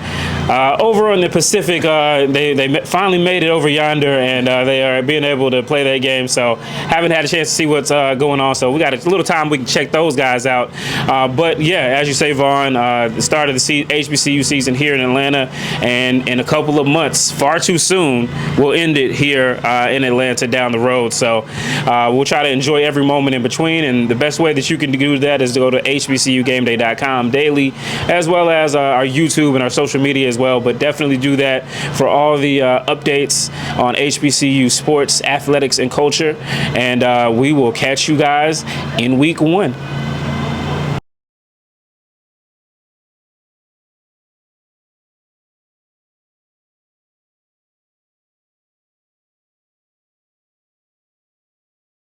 over on the Pacific. They finally made it over yonder, and they are being able to play that game. So haven't had a chance to see what's going on. So we got a little time we can check those guys out. But yeah, as you say, Vaughn, the start of the HBCU season here in Atlanta, and in a couple of months, far too soon, we'll end it here in Atlanta down the road. So we'll try to enjoy every moment in between, and the best way that you can do that is to go to HBCUGameday.com daily, as well as our YouTube and our social media as well. But definitely do that for all the updates on HBCU sports, athletics, and culture. And we will catch you guys in week 1.